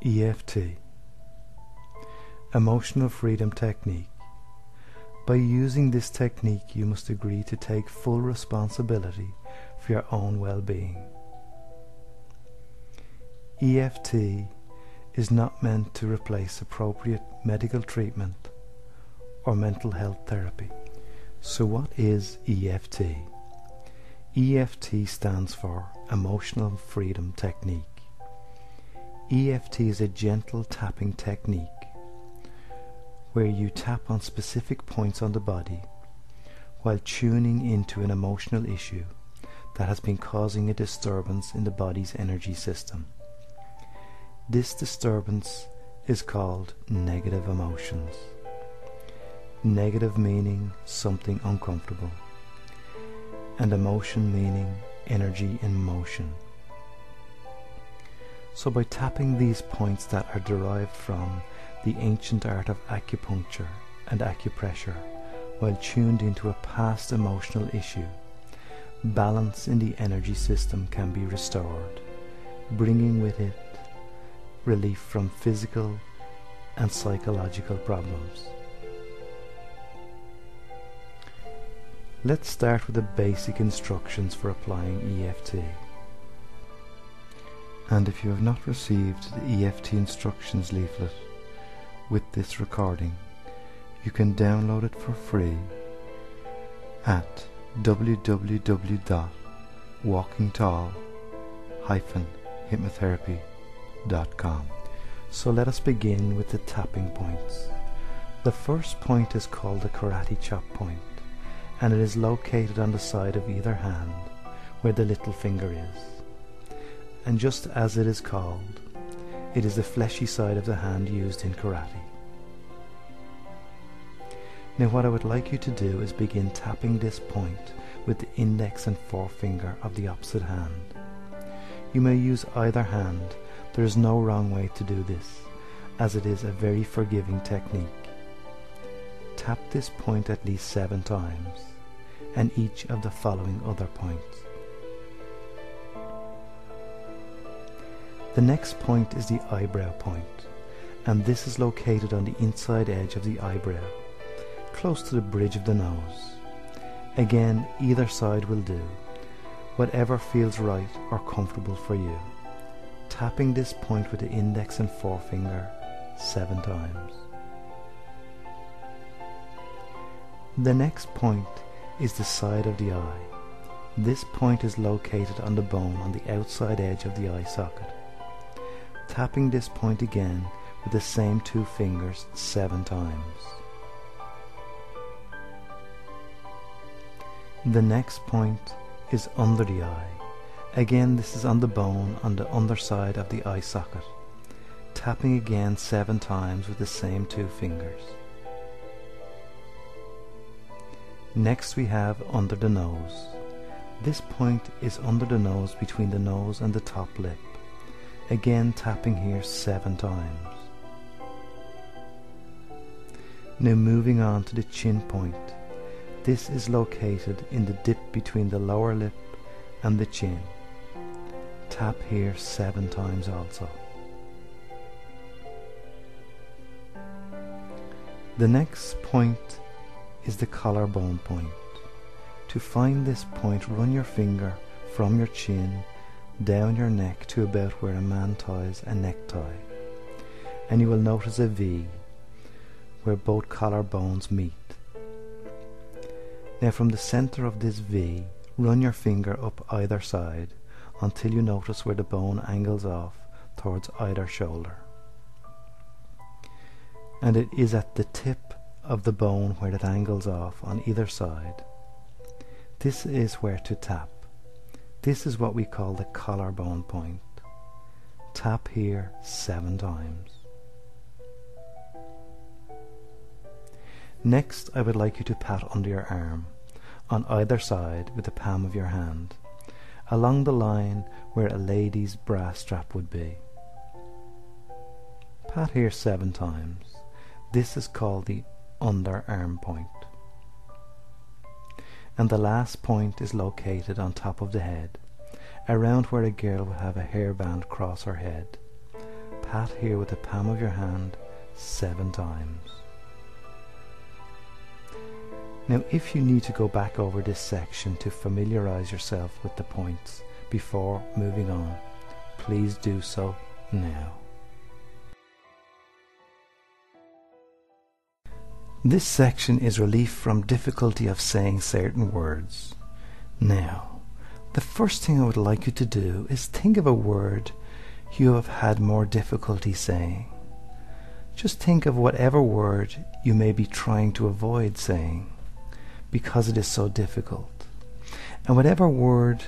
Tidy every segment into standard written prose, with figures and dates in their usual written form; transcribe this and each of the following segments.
EFT, Emotional Freedom Technique. By using this technique, you must agree to take full responsibility for your own well-being. EFT is not meant to replace appropriate medical treatment or mental health therapy. So what is EFT? EFT stands for Emotional Freedom Technique. EFT is a gentle tapping technique where you tap on specific points on the body while tuning into an emotional issue that has been causing a disturbance in the body's energy system. This disturbance is called negative emotions. Negative meaning something uncomfortable, and emotion meaning energy in motion. So by tapping these points that are derived from the ancient art of acupuncture and acupressure while tuned into a past emotional issue, balance in the energy system can be restored, bringing with it relief from physical and psychological problems. Let's start with the basic instructions for applying EFT. And if you have not received the EFT instructions leaflet with this recording, you can download it for free at www.walkingtall-hypnotherapy.com. So let us begin with the tapping points. The first point is called the karate chop point, and it is located on the side of either hand where the little finger is. And just as it is called, it is the fleshy side of the hand used in karate. Now what I would like you to do is begin tapping this point with the index and forefinger of the opposite hand. You may use either hand. There is no wrong way to do this, as it is a very forgiving technique. Tap this point at least 7 times, and each of the following other points. The next point is the eyebrow point, and this is located on the inside edge of the eyebrow, close to the bridge of the nose. Again, either side will do, whatever feels right or comfortable for you. Tapping this point with the index and forefinger 7 times. The next point is the side of the eye. This point is located on the bone on the outside edge of the eye socket. Tapping this point again with the same 2 fingers 7 times. The next point is under the eye. Again, this is on the bone on the underside of the eye socket. Tapping again 7 times with the same 2 fingers. Next we have under the nose. This point is under the nose between the nose and the top lip. Again, tapping here 7 times. Now moving on to the chin point. This is located in the dip between the lower lip and the chin. Tap here 7 times also. The next point is the collarbone point. To find this point, run your finger from your chin down your neck to about where a man ties a necktie, and you will notice a V where both collarbones meet. Now from the center of this V, run your finger up either side until you notice where the bone angles off towards either shoulder. And it is at the tip of the bone where it angles off on either side. This is where to tap. This is what we call the collarbone point. Tap here 7 times. Next, I would like you to pat under your arm, on either side with the palm of your hand, along the line where a lady's bra strap would be. Pat here 7 times. This is called the underarm point. And the last point is located on top of the head, around where a girl would have a hairband cross her head. pat here with the palm of your hand 7 times. Now, if you need to go back over this section to familiarize yourself with the points before moving on, please do so now. This section is relief from difficulty of saying certain words. Now, the first thing I would like you to do is think of a word you have had more difficulty saying. Just think of whatever word you may be trying to avoid saying because it is so difficult. And whatever word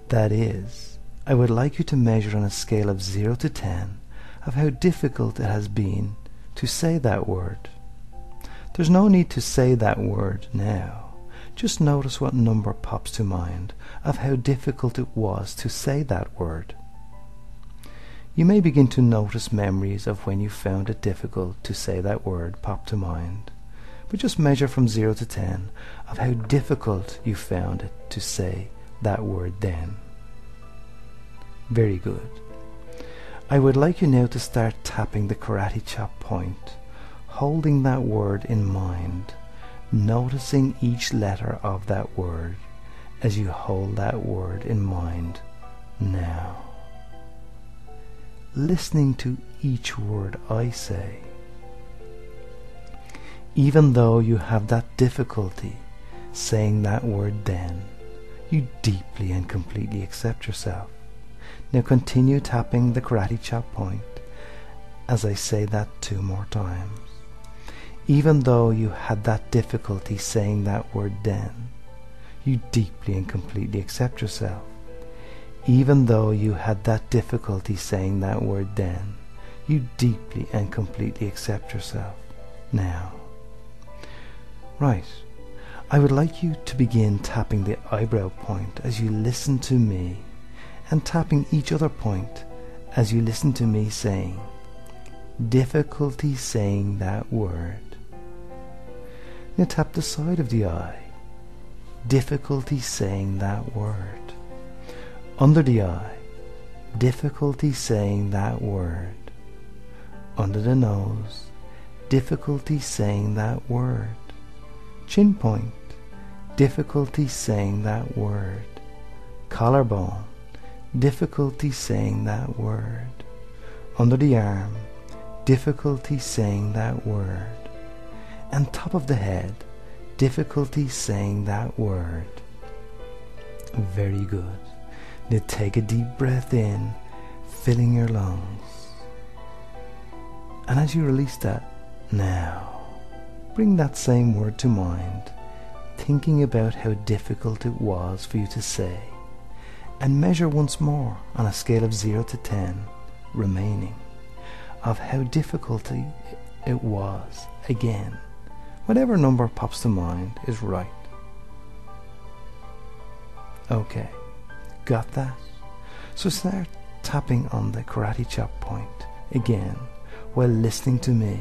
that is, I would like you to measure on a scale of 0 to 10 of how difficult it has been to say that word. There's no need to say that word now. Just notice what number pops to mind of how difficult it was to say that word. You may begin to notice memories of when you found it difficult to say that word pop to mind, but just measure from 0 to 10 of how difficult you found it to say that word then. Very good. I would like you now to start tapping the karate chop point, holding that word in mind, noticing each letter of that word as you hold that word in mind now. Listening to each word I say. Even though you have that difficulty saying that word then, you deeply and completely accept yourself. Now continue tapping the karate chop point as I say that 2 more times. Even though you had that difficulty saying that word then, you deeply and completely accept yourself. Even though you had that difficulty saying that word then, you deeply and completely accept yourself now. Right. I would like you to begin tapping the eyebrow point as you listen to me, and tapping each other point as you listen to me saying, difficulty saying that word. Now tap the side of the eye, difficulty saying that word. Under the eye, difficulty saying that word. Under the nose, difficulty saying that word. Chin point, difficulty saying that word. Collarbone, difficulty saying that word. Under the arm, difficulty saying that word. And top of the head, difficulty saying that word. Very good. Now take a deep breath in, filling your lungs. And as you release that, now, bring that same word to mind, thinking about how difficult it was for you to say, and measure once more on a scale of 0 to 10, remaining, of how difficult it was again. Whatever number pops to mind is right. Okay. Got that? So start tapping on the karate chop point again while listening to me,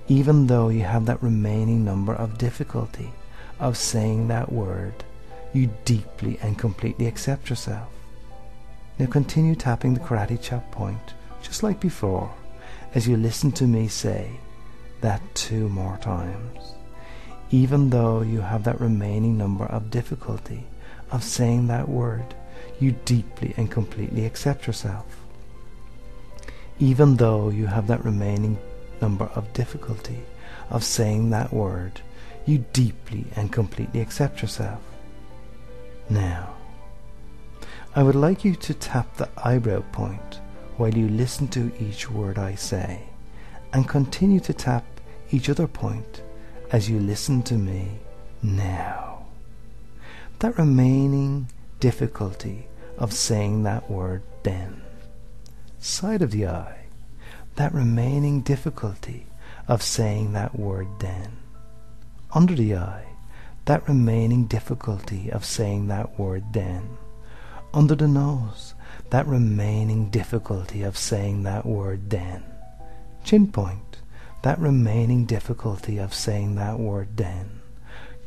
even though you have that remaining number of difficulty of saying that word, you deeply and completely accept yourself. Now continue tapping the karate chop point just like before as you listen to me say that 2 more times, even though you have that remaining number of difficulty of saying that word, you deeply and completely accept yourself. Even though you have that remaining number of difficulty of saying that word, you deeply and completely accept yourself. Now, I would like you to tap the eyebrow point while you listen to each word I say, and continue to tap each other point as you listen to me now. That remaining difficulty of saying that word then. Side of the eye, that remaining difficulty of saying that word then. Under the eye, that remaining difficulty of saying that word then. Under the nose, that remaining difficulty of saying that word then. Chin point, that remaining difficulty of saying that word then.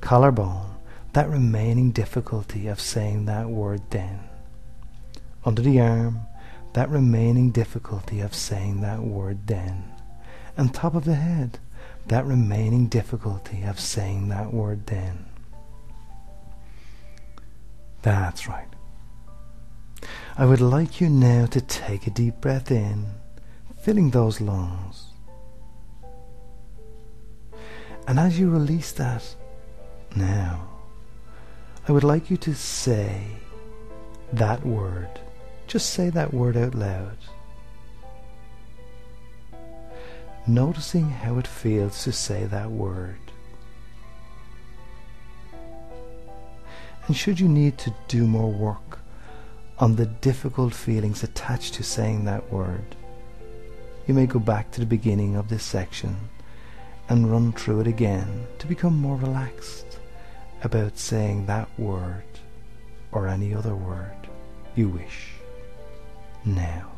Collarbone, that remaining difficulty of saying that word then. Under the arm, that remaining difficulty of saying that word then. And top of the head, that remaining difficulty of saying that word then. That's right. I would like you now to take a deep breath in, filling those lungs. And as you release that now, I would like you to say that word. Just say that word out loud. Noticing how it feels to say that word. And should you need to do more work on the difficult feelings attached to saying that word, you may go back to the beginning of this section and run through it again to become more relaxed about saying that word or any other word you wish now.